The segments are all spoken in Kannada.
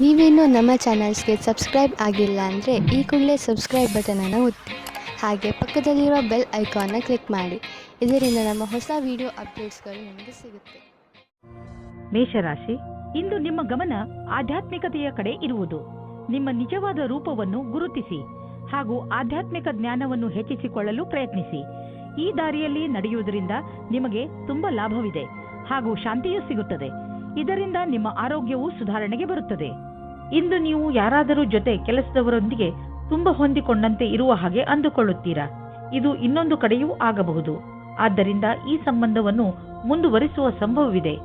ನೀವೇನೂ ನಮ್ಮ ಚಾನಲ್ಸ್ಗೆ ಸಬ್ಸ್ಕ್ರೈಬ್ ಆಗಿಲ್ಲ ಅಂದರೆ ಈ ಕೂಡಲೇ ಸಬ್ಸ್ಕ್ರೈಬ್ ಬಟನನ್ನು ಒತ್ತಿ ಹಾಗೆ ಪಕ್ಕದಲ್ಲಿರೋ ಬೆಲ್ ಐಕಾನ್ನ ಕ್ಲಿಕ್ ಮಾಡಿ. ಇದರಿಂದ ನಮ್ಮ ಹೊಸ ವಿಡಿಯೋ ಅಪ್ಡೇಟ್ಸ್ಗಳು ನಿಮಗೆ ಸಿಗುತ್ತೆ. ಮೇಷರಾಶಿ, ಇಂದು ನಿಮ್ಮ ಗಮನ ಆಧ್ಯಾತ್ಮಿಕತೆಯ ಕಡೆ ಇರುವುದು. ನಿಮ್ಮ ನಿಜವಾದ ರೂಪವನ್ನು ಗುರುತಿಸಿ ಹಾಗೂ ಆಧ್ಯಾತ್ಮಿಕ ಜ್ಞಾನವನ್ನು ಹೆಚ್ಚಿಸಿಕೊಳ್ಳಲು ಪ್ರಯತ್ನಿಸಿ. ಈ ದಾರಿಯಲ್ಲಿ ನಡೆಯುವುದರಿಂದ ನಿಮಗೆ ತುಂಬಾ ಲಾಭವಿದೆ ಹಾಗೂ ಶಾಂತಿಯೂ ಸಿಗುತ್ತದೆ. ಇದರಿಂದ ನಿಮ್ಮ ಆರೋಗ್ಯವು ಸುಧಾರಣೆಗೆ ಬರುತ್ತದೆ. ಇಂದು ನೀವು ಯಾರಾದರೂ ಜೊತೆ ಕೆಲಸದವರೊಂದಿಗೆ ತುಂಬಾ ಹೊಂದಿಕೊಂಡಂತೆ ಇರುವ ಹಾಗೆ ಅಂದುಕೊಳ್ಳುತ್ತೀರಾ. ಇದು ಇನ್ನೊಂದು ಕಡೆಯೂ ಆಗಬಹುದು. ಆದ್ದರಿಂದ ಈ ಸಂಬಂಧವನ್ನು ಮುಂದುವರಿಸುವ ಸಂಭವವಿದೆ.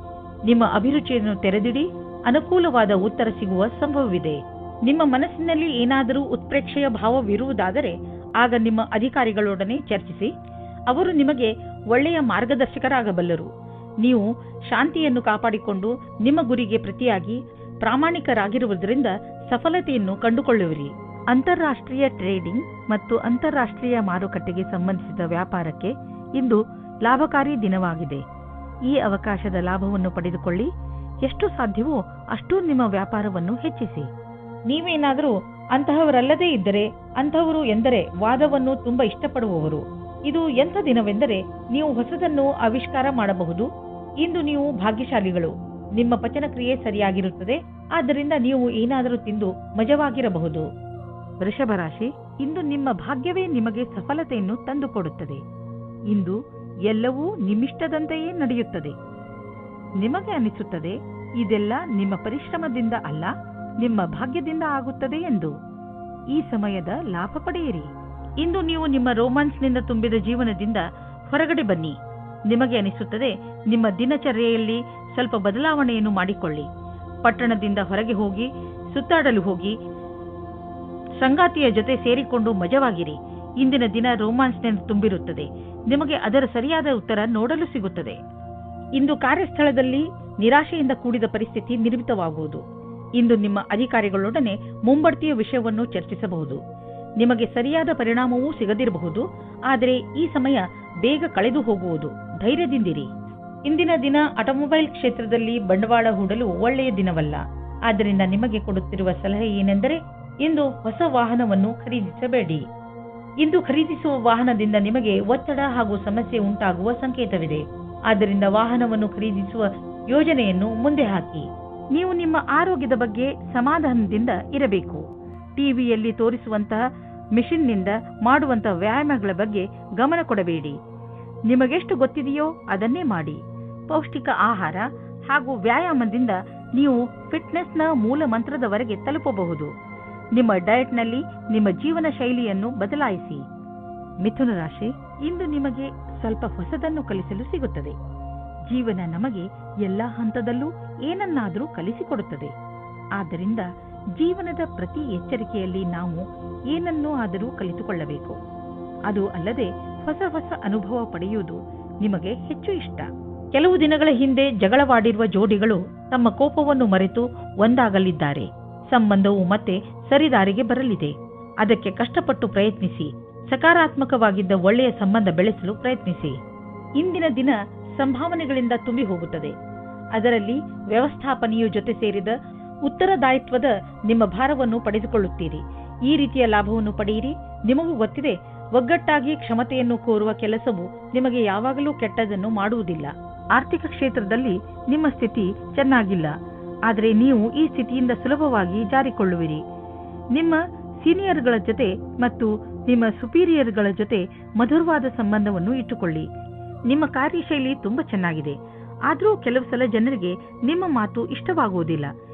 ನಿಮ್ಮ ಅಭಿರುಚಿಯನ್ನು ತೆರೆದಿಡಿ, ಅನುಕೂಲವಾದ ಉತ್ತರ ಸಿಗುವ ಸಂಭವವಿದೆ. ನಿಮ್ಮ ಮನಸ್ಸಿನಲ್ಲಿ ಏನಾದರೂ ಉತ್ಪ್ರೇಕ್ಷೆಯ ಭಾವವಿರುವುದಾದರೆ ಆಗ ನಿಮ್ಮ ಅಧಿಕಾರಿಗಳೊಡನೆ ಚರ್ಚಿಸಿ. ಅವರು ನಿಮಗೆ ಒಳ್ಳೆಯ ಮಾರ್ಗದರ್ಶಕರಾಗಬಲ್ಲರು. ನೀವು ಶಾಂತಿಯನ್ನು ಕಾಪಾಡಿಕೊಂಡು ನಿಮ್ಮ ಗುರಿಗೆ ಪ್ರತಿಯಾಗಿ ಪ್ರಾಮಾಣಿಕರಾಗಿರುವುದರಿಂದ ಸಫಲತೆಯನ್ನು ಕಂಡುಕೊಳ್ಳುವಿರಿ. ಅಂತಾರಾಷ್ಟ್ರೀಯ ಟ್ರೇಡಿಂಗ್ ಮತ್ತು ಅಂತಾರಾಷ್ಟ್ರೀಯ ಮಾರುಕಟ್ಟೆಗೆ ಸಂಬಂಧಿಸಿದ ವ್ಯಾಪಾರಕ್ಕೆ ಇಂದು ಲಾಭಕಾರಿ ದಿನವಾಗಿದೆ. ಈ ಅವಕಾಶದ ಲಾಭವನ್ನು ಪಡೆದುಕೊಳ್ಳಿ. ಎಷ್ಟು ಸಾಧ್ಯವೋ ಅಷ್ಟು ನಿಮ್ಮ ವ್ಯಾಪಾರವನ್ನು ಹೆಚ್ಚಿಸಿ. ನೀವೇನಾದರೂ ಅಂತಹವರಲ್ಲದೇ ಇದ್ದರೆ, ಅಂತಹವರು ಎಂದರೆ ವಾದವನ್ನು ತುಂಬಾ ಇಷ್ಟಪಡುವವರು. ಇದು ಎಂಥ ದಿನವೆಂದರೆ ನೀವು ಹೊಸದನ್ನು ಆವಿಷ್ಕಾರ ಮಾಡಬಹುದು. ಇಂದು ನೀವು ಭಾಗ್ಯಶಾಲಿಗಳು. ನಿಮ್ಮ ಪಚನ ಕ್ರಿಯೆ ಸರಿಯಾಗಿರುತ್ತದೆ. ಆದ್ದರಿಂದ ನೀವು ಏನಾದರೂ ತಿಂದು ಮಜವಾಗಿರಬಹುದು. ವೃಷಭ ರಾಶಿ, ಇಂದು ನಿಮ್ಮ ಭಾಗ್ಯವೇ ನಿಮಗೆ ಸಫಲತೆಯನ್ನು ತಂದುಕೊಡುತ್ತದೆ. ಇಂದು ಎಲ್ಲವೂ ನಿಮ್ಮಿಷ್ಟದಂತೆಯೇ ನಡೆಯುತ್ತದೆ. ನಿಮಗೆ ಅನಿಸುತ್ತದೆ ಇದೆಲ್ಲ ನಿಮ್ಮ ಪರಿಶ್ರಮದಿಂದ ಅಲ್ಲ, ನಿಮ್ಮ ಭಾಗ್ಯದಿಂದ ಆಗುತ್ತದೆ ಎಂದು. ಈ ಸಮಯದ ಲಾಭ ಪಡೆಯಿರಿ. ಇಂದು ನೀವು ನಿಮ್ಮ ರೋಮಾನ್ಸ್ನಿಂದ ತುಂಬಿದ ಜೀವನದಿಂದ ಹೊರಗಡೆ ಬನ್ನಿ. ನಿಮಗೆ ಅನಿಸುತ್ತದೆ ನಿಮ್ಮ ದಿನಚರ್ಯೆಯಲ್ಲಿ ಸ್ವಲ್ಪ ಬದಲಾವಣೆಯನ್ನು ಮಾಡಿಕೊಳ್ಳಿ. ಪಟ್ಟಣದಿಂದ ಹೊರಗೆ ಹೋಗಿ ಸುತ್ತಾಡಲು ಹೋಗಿ ಸಂಗಾತಿಯ ಜೊತೆ ಸೇರಿಕೊಂಡು ಮಜವಾಗಿರಿ. ಇಂದಿನ ದಿನ ರೋಮಾನ್ಸ್ನಿಂದ ತುಂಬಿರುತ್ತದೆ. ನಿಮಗೆ ಅದರ ಸರಿಯಾದ ಉತ್ತರ ನೋಡಲು ಸಿಗುತ್ತದೆ. ಇಂದು ಕಾರ್ಯಸ್ಥಳದಲ್ಲಿ ನಿರಾಶೆಯಿಂದ ಕೂಡಿದ ಪರಿಸ್ಥಿತಿ ನಿರ್ಮಿತವಾಗುವುದು. ಇಂದು ನಿಮ್ಮ ಅಧಿಕಾರಿಗಳೊಡನೆ ಮುಂಬಡ್ತಿಯ ವಿಷಯವನ್ನು ಚರ್ಚಿಸಬಹುದು. ನಿಮಗೆ ಸರಿಯಾದ ಪರಿಣಾಮವೂ ಸಿಗದಿರಬಹುದು. ಆದರೆ ಈ ಸಮಯ ಬೇಗ ಕಳೆದು ಹೋಗುವುದು. ಧೈರ್ಯದಿಂದಿರಿ. ಇಂದಿನ ದಿನ ಆಟೋಮೊಬೈಲ್ ಕ್ಷೇತ್ರದಲ್ಲಿ ಬಂಡವಾಳ ಹೂಡಲು ಒಳ್ಳೆಯ ದಿನವಲ್ಲ. ಆದ್ದರಿಂದ ನಿಮಗೆ ಕೊಡುತ್ತಿರುವ ಸಲಹೆ ಏನೆಂದರೆ ಇಂದು ಹೊಸ ವಾಹನವನ್ನು ಖರೀದಿಸಬೇಡಿ. ಇಂದು ಖರೀದಿಸುವ ವಾಹನದಿಂದ ನಿಮಗೆ ಒತ್ತಡ ಹಾಗೂ ಸಮಸ್ಯೆ ಉಂಟಾಗುವ ಸಂಕೇತವಿದೆ. ಆದ್ದರಿಂದ ವಾಹನವನ್ನು ಖರೀದಿಸುವ ಯೋಜನೆಯನ್ನು ಮುಂದೆ ಹಾಕಿ. ನೀವು ನಿಮ್ಮ ಆರೋಗ್ಯದ ಬಗ್ಗೆ ಸಮಾಧಾನದಿಂದ ಇರಬೇಕು. ಟಿವಿಯಲ್ಲಿ ತೋರಿಸುವಂತಹ ಮಿಷನ್ನಿಂದ ಮಾಡುವಂತಹ ವ್ಯಾಯಾಮಗಳ ಬಗ್ಗೆ ಗಮನ ಕೊಡಬೇಡಿ. ನಿಮಗೆಷ್ಟು ಗೊತ್ತಿದೆಯೋ ಅದನ್ನೇ ಮಾಡಿ. ಪೌಷ್ಟಿಕ ಆಹಾರ ಹಾಗೂ ವ್ಯಾಯಾಮದಿಂದ ನೀವು ಫಿಟ್ನೆಸ್ನ ಮೂಲ ಮಂತ್ರದವರೆಗೆ ತಲುಪಬಹುದು. ನಿಮ್ಮ ಡಯಟ್ನಲ್ಲಿ ನಿಮ್ಮ ಜೀವನ ಶೈಲಿಯನ್ನು ಬದಲಾಯಿಸಿ. ಮಿಥುನ ರಾಶಿ, ಇಂದು ನಿಮಗೆ ಸ್ವಲ್ಪ ಹೊಸದನ್ನು ಕಲಿಸಲು ಸಿಗುತ್ತದೆ. ಜೀವನ ನಮಗೆ ಎಲ್ಲಾ ಹಂತದಲ್ಲೂ ಏನನ್ನಾದರೂ ಕಲಿಸಿಕೊಡುತ್ತದೆ. ಆದ್ದರಿಂದ ಜೀವನದ ಪ್ರತಿ ಎಚ್ಚರಿಕೆಯಲ್ಲಿ ನಾವು ಏನನ್ನೂ ಆದರೂ ಕಲಿತುಕೊಳ್ಳಬೇಕು. ಅದು ಅಲ್ಲದೆ ಹೊಸ ಹೊಸ ಅನುಭವ ಪಡೆಯುವುದು ನಿಮಗೆ ಹೆಚ್ಚು ಇಷ್ಟ. ಕೆಲವು ದಿನಗಳ ಹಿಂದೆ ಜಗಳವಾಡಿರುವ ಜೋಡಿಗಳು ತಮ್ಮ ಕೋಪವನ್ನು ಮರೆತು ಒಂದಾಗಲಿದ್ದಾರೆ. ಸಂಬಂಧವು ಮತ್ತೆ ಸರಿದಾರಿಗೆ ಬರಲಿದೆ. ಅದಕ್ಕೆ ಕಷ್ಟಪಟ್ಟು ಪ್ರಯತ್ನಿಸಿ. ಸಕಾರಾತ್ಮಕವಾಗಿದ್ದ ಒಳ್ಳೆಯ ಸಂಬಂಧ ಬೆಳೆಸಲು ಪ್ರಯತ್ನಿಸಿ. ಇಂದಿನ ದಿನ ಸಂಭಾವನೆಗಳಿಂದ ತುಂಬಿ ಹೋಗುತ್ತದೆ. ಅದರಲ್ಲಿ ವ್ಯವಸ್ಥಾಪನೆಯು ಜೊತೆ ಸೇರಿದ ಉತ್ತರದಾಯಿತ್ವದ ನಿಮ್ಮ ಭಾರವನ್ನು ಪಡೆದುಕೊಳ್ಳುತ್ತೀರಿ. ಈ ರೀತಿಯ ಲಾಭವನ್ನು ಪಡೆಯಿರಿ. ನಿಮಗೂ ಗೊತ್ತಿದೆ, ಒಗ್ಗಟ್ಟಾಗಿ ಕ್ಷಮತೆಯನ್ನು ಕೋರುವ ಕೆಲಸವು ನಿಮಗೆ ಯಾವಾಗಲೂ ಕೆಟ್ಟದನ್ನು ಮಾಡುವುದಿಲ್ಲ. ಆರ್ಥಿಕ ಕ್ಷೇತ್ರದಲ್ಲಿ ನಿಮ್ಮ ಸ್ಥಿತಿ ಚೆನ್ನಾಗಿಲ್ಲ. ಆದರೆ ನೀವು ಈ ಸ್ಥಿತಿಯಿಂದ ಸುಲಭವಾಗಿ ಜಾರಿಕೊಳ್ಳುವಿರಿ. ನಿಮ್ಮ ಸೀನಿಯರ್ಗಳ ಜೊತೆ ಮತ್ತು ನಿಮ್ಮ ಸುಪೀರಿಯರ್ಗಳ ಜೊತೆ ಮಧುರವಾದ ಸಂಬಂಧವನ್ನು ಇಟ್ಟುಕೊಳ್ಳಿ. ನಿಮ್ಮ ಕಾರ್ಯಶೈಲಿ ತುಂಬಾ ಚೆನ್ನಾಗಿದೆ. ಆದರೂ ಕೆಲವು ಸಲ ಜನರಿಗೆ ನಿಮ್ಮ ಮಾತು ಇಷ್ಟವಾಗುವುದಿಲ್ಲ.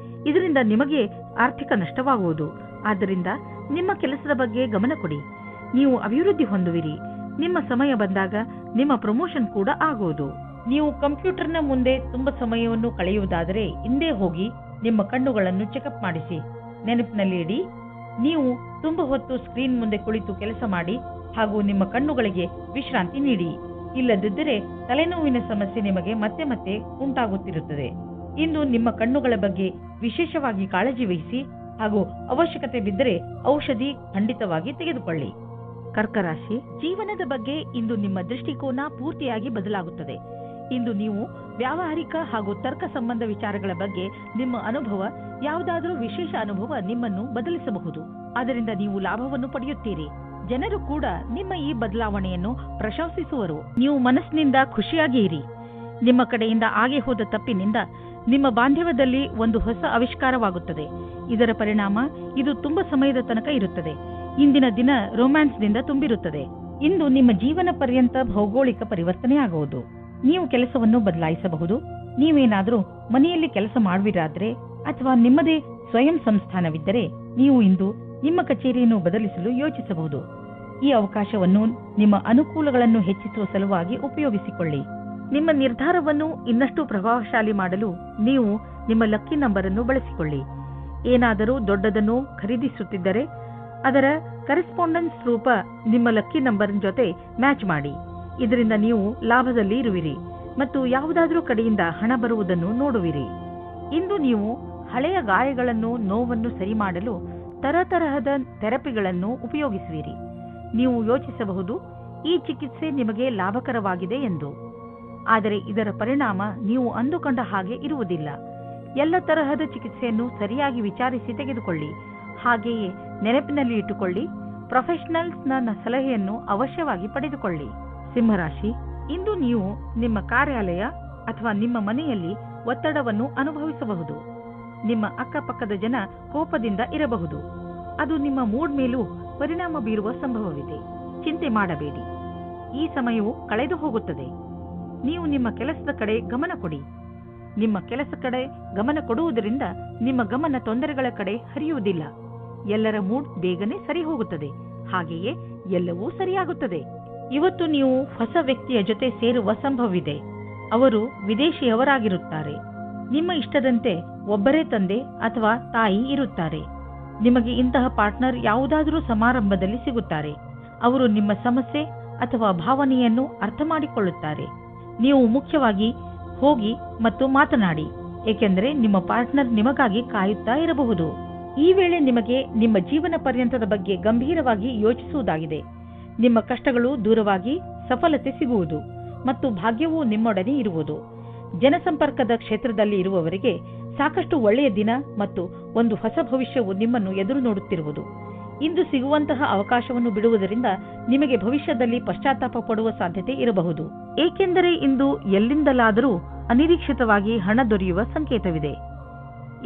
ಇದರಿಂದ ನಿಮಗೆ ಆರ್ಥಿಕ ನಷ್ಟವಾಗುವುದು. ಆದ್ದರಿಂದ ನಿಮ್ಮ ಕೆಲಸದ ಬಗ್ಗೆ ಗಮನ ಕೊಡಿ. ನೀವು ಅಭಿವೃದ್ಧಿ ಹೊಂದುವಿರಿ. ನಿಮ್ಮ ಸಮಯ ಬಂದಾಗ ನಿಮ್ಮ ಪ್ರಮೋಷನ್ ಕೂಡ ಆಗುವುದು. ನೀವು ಕಂಪ್ಯೂಟರ್ನ ಮುಂದೆ ತುಂಬಾ ಸಮಯವನ್ನು ಕಳೆಯುವುದಾದರೆ ಹಿಂದೆ ಹೋಗಿ ನಿಮ್ಮ ಕಣ್ಣುಗಳನ್ನು ಚೆಕಪ್ ಮಾಡಿಸಿ. ನೆನಪಿನಲ್ಲಿ ಇಡಿ, ನೀವು ತುಂಬಾ ಹೊತ್ತು ಸ್ಕ್ರೀನ್ ಮುಂದೆ ಕುಳಿತು ಕೆಲಸ ಮಾಡಿ ಹಾಗೂ ನಿಮ್ಮ ಕಣ್ಣುಗಳಿಗೆ ವಿಶ್ರಾಂತಿ ನೀಡಿ. ಇಲ್ಲದಿದ್ದರೆ ತಲೆನೋವಿನ ಸಮಸ್ಯೆ ನಿಮಗೆ ಮತ್ತೆ ಮತ್ತೆ ಉಂಟಾಗುತ್ತಿರುತ್ತದೆ. ಇಂದು ನಿಮ್ಮ ಕಣ್ಣುಗಳ ಬಗ್ಗೆ ವಿಶೇಷವಾಗಿ ಕಾಳಜಿ ವಹಿಸಿ ಹಾಗೂ ಅವಶ್ಯಕತೆ ಬಿದ್ದರೆ ಔಷಧಿ ಖಂಡಿತವಾಗಿ ತೆಗೆದುಕೊಳ್ಳಿ. ಕರ್ಕ ರಾಶಿ, ಜೀವನದ ಬಗ್ಗೆ ಇಂದು ನಿಮ್ಮ ದೃಷ್ಟಿಕೋನ ಪೂರ್ತಿಯಾಗಿ ಬದಲಾಗುತ್ತದೆ. ಇಂದು ನೀವು ವ್ಯಾವಹಾರಿಕ ಹಾಗೂ ತರ್ಕ ಸಂಬಂಧ ವಿಚಾರಗಳ ಬಗ್ಗೆ ನಿಮ್ಮ ಅನುಭವ, ಯಾವುದಾದರೂ ವಿಶೇಷ ಅನುಭವ ನಿಮ್ಮನ್ನು ಬದಲಿಸಬಹುದು. ಅದರಿಂದ ನೀವು ಲಾಭವನ್ನು ಪಡೆಯುತ್ತೀರಿ. ಜನರು ಕೂಡ ನಿಮ್ಮ ಈ ಬದಲಾವಣೆಯನ್ನು ಪ್ರಶಂಸಿಸುವರು. ನೀವು ಮನಸ್ಸಿನಿಂದ ಖುಷಿಯಾಗಿ ಇರಿ. ನಿಮ್ಮ ಕಡೆಯಿಂದ ಆಗಿ ಹೋದ ತಪ್ಪಿನಿಂದ ನಿಮ್ಮ ಬಾಂಧವ್ಯದಲ್ಲಿ ಒಂದು ಹೊಸ ಆವಿಷ್ಕಾರವಾಗುತ್ತದೆ. ಇದರ ಪರಿಣಾಮ ಇದು ತುಂಬಾ ಸಮಯದ ತನಕ ಇರುತ್ತದೆ. ಇಂದಿನ ದಿನ ರೊಮ್ಯಾನ್ಸ್ನಿಂದ ತುಂಬಿರುತ್ತದೆ. ಇಂದು ನಿಮ್ಮ ಜೀವನ ಪರ್ಯಂತ ಭೌಗೋಳಿಕ ಪರಿವರ್ತನೆ ಆಗುವುದು. ನೀವು ಕೆಲಸವನ್ನು ಬದಲಾಯಿಸಬಹುದು. ನೀವೇನಾದರೂ ಮನೆಯಲ್ಲಿ ಕೆಲಸ ಮಾಡುವಿರಾದ್ರೆ ಅಥವಾ ನಿಮ್ಮದೇ ಸ್ವಯಂ ಸಂಸ್ಥಾನವಿದ್ದರೆ ನೀವು ಇಂದು ನಿಮ್ಮ ಕಚೇರಿಯನ್ನು ಬದಲಿಸಲು ಯೋಚಿಸಬಹುದು. ಈ ಅವಕಾಶವನ್ನು ನಿಮ್ಮ ಅನುಕೂಲಗಳನ್ನು ಹೆಚ್ಚಿಸುವ ಸಲುವಾಗಿ ಉಪಯೋಗಿಸಿಕೊಳ್ಳಿ. ನಿಮ್ಮ ನಿರ್ಧಾರವನ್ನು ಇನ್ನಷ್ಟು ಪ್ರಭಾವಶಾಲಿ ಮಾಡಲು ನೀವು ನಿಮ್ಮ ಲಕ್ಕಿ ನಂಬರ್ ಅನ್ನು ಬಳಸಿಕೊಳ್ಳಿ. ಏನಾದರೂ ದೊಡ್ಡದನ್ನು ಖರೀದಿಸುತ್ತಿದ್ದರೆ ಅದರ ಕರೆಸ್ಪಾಂಡೆನ್ಸ್ ರೂಪ ನಿಮ್ಮ ಲಕ್ಕಿ ನಂಬರ್ ಜೊತೆ ಮ್ಯಾಚ್ ಮಾಡಿ. ಇದರಿಂದ ನೀವು ಲಾಭದಲ್ಲಿ ಇರುವಿರಿ ಮತ್ತು ಯಾವುದಾದರೂ ಕಡೆಯಿಂದ ಹಣ ಬರುವುದನ್ನು ನೋಡುವಿರಿ. ಇಂದು ನೀವು ಹಳೆಯ ಗಾಯಗಳನ್ನು, ನೋವನ್ನು ಸರಿ ಮಾಡಲು ತರತರಹದ ಥೆರಪಿಗಳನ್ನು ಉಪಯೋಗಿಸುವಿರಿ. ನೀವು ಯೋಚಿಸಬಹುದು, ಈ ಚಿಕಿತ್ಸೆ ನಿಮಗೆ ಲಾಭಕರವಾಗಿದೆ ಎಂದು. ಆದರೆ ಇದರ ಪರಿಣಾಮ ನೀವು ಅಂದುಕೊಂಡ ಹಾಗೆ ಇರುವುದಿಲ್ಲ. ಎಲ್ಲ ತರಹದ ಚಿಕಿತ್ಸೆಯನ್ನು ಸರಿಯಾಗಿ ವಿಚಾರಿಸಿ ತೆಗೆದುಕೊಳ್ಳಿ. ಹಾಗೆಯೇ ನೆನಪಿನಲ್ಲಿ ಇಟ್ಟುಕೊಳ್ಳಿ, ಪ್ರೊಫೆಷನಲ್ಸ್ನ ಸಲಹೆಯನ್ನು ಅವಶ್ಯವಾಗಿ ಪಡೆದುಕೊಳ್ಳಿ. ಸಿಂಹರಾಶಿ, ಇಂದು ನೀವು ನಿಮ್ಮ ಕಾರ್ಯಾಲಯ ಅಥವಾ ನಿಮ್ಮ ಮನೆಯಲ್ಲಿ ಒತ್ತಡವನ್ನು ಅನುಭವಿಸಬಹುದು. ನಿಮ್ಮ ಅಕ್ಕಪಕ್ಕದ ಜನ ಕೋಪದಿಂದ ಇರಬಹುದು. ಅದು ನಿಮ್ಮ ಮೂಡ್ ಮೇಲೂ ಪರಿಣಾಮ ಬೀರುವ ಸಂಭವವಿದೆ. ಚಿಂತೆ ಮಾಡಬೇಡಿ, ಈ ಸಮಯವು ಕಳೆದು ಹೋಗುತ್ತದೆ. ನೀವು ನಿಮ್ಮ ಕೆಲಸದ ಕಡೆ ಗಮನ ಕೊಡಿ. ನಿಮ್ಮ ಕೆಲಸ ಕಡೆ ಗಮನ ಕೊಡುವುದರಿಂದ ನಿಮ್ಮ ಗಮನ ತೊಂದರೆಗಳ ಕಡೆ ಹರಿಯುವುದಿಲ್ಲ. ಎಲ್ಲರ ಮೂಡ್ ಬೇಗನೆ ಸರಿ ಹೋಗುತ್ತದೆ. ಹಾಗೆಯೇ ಎಲ್ಲವೂ ಸರಿಯಾಗುತ್ತದೆ. ಇವತ್ತು ನೀವು ಹೊಸ ವ್ಯಕ್ತಿಯ ಜೊತೆ ಸೇರುವ ಸಂಭವವಿದೆ. ಅವರು ವಿದೇಶಿಯವರಾಗಿರುತ್ತಾರೆ. ನಿಮ್ಮ ಇಷ್ಟದಂತೆ ಒಬ್ಬರೇ ತಂದೆ ಅಥವಾ ತಾಯಿ ಇರುತ್ತಾರೆ. ನಿಮಗೆ ಇಂತಹ ಪಾರ್ಟ್ನರ್ ಯಾವುದಾದರೂ ಸಮಾರಂಭದಲ್ಲಿ ಸಿಗುತ್ತಾರೆ. ಅವರು ನಿಮ್ಮ ಸಮಸ್ಯೆ ಅಥವಾ ಭಾವನೆಯನ್ನು ಅರ್ಥ ಮಾಡಿಕೊಳ್ಳುತ್ತಾರೆ. ನೀವು ಮುಖ್ಯವಾಗಿ ಹೋಗಿ ಮತ್ತು ಮಾತನಾಡಿ, ಏಕೆಂದರೆ ನಿಮ್ಮ ಪಾರ್ಟ್ನರ್ ನಿಮಗಾಗಿ ಕಾಯುತ್ತಾ ಇರಬಹುದು. ಈ ವೇಳೆ ನಿಮಗೆ ನಿಮ್ಮ ಜೀವನ ಪರ್ಯಂತದ ಬಗ್ಗೆ ಗಂಭೀರವಾಗಿ ಯೋಚಿಸುವುದಾಗಿದೆ. ನಿಮ್ಮ ಕಷ್ಟಗಳು ದೂರವಾಗಿ ಸಫಲತೆ ಸಿಗುವುದು ಮತ್ತು ಭಾಗ್ಯವೂ ನಿಮ್ಮೊಡನೆ ಇರುವುದು. ಜನಸಂಪರ್ಕದ ಕ್ಷೇತ್ರದಲ್ಲಿ ಇರುವವರಿಗೆ ಸಾಕಷ್ಟು ಒಳ್ಳೆಯ ದಿನ ಮತ್ತು ಒಂದು ಹೊಸ ಭವಿಷ್ಯವು ನಿಮ್ಮನ್ನು ಎದುರು ನೋಡುತ್ತಿರುವುದು. ಇಂದು ಸಿಗುವಂತಹ ಅವಕಾಶವನ್ನು ಬಿಡುವುದರಿಂದ ನಿಮಗೆ ಭವಿಷ್ಯದಲ್ಲಿ ಪಶ್ಚಾತ್ತಾಪ ಪಡುವ ಸಾಧ್ಯತೆ ಇರಬಹುದು. ಏಕೆಂದರೆ ಇಂದು ಎಲ್ಲಿಂದಲಾದರೂ ಅನಿರೀಕ್ಷಿತವಾಗಿ ಹಣ ದೊರೆಯುವ ಸಂಕೇತವಿದೆ.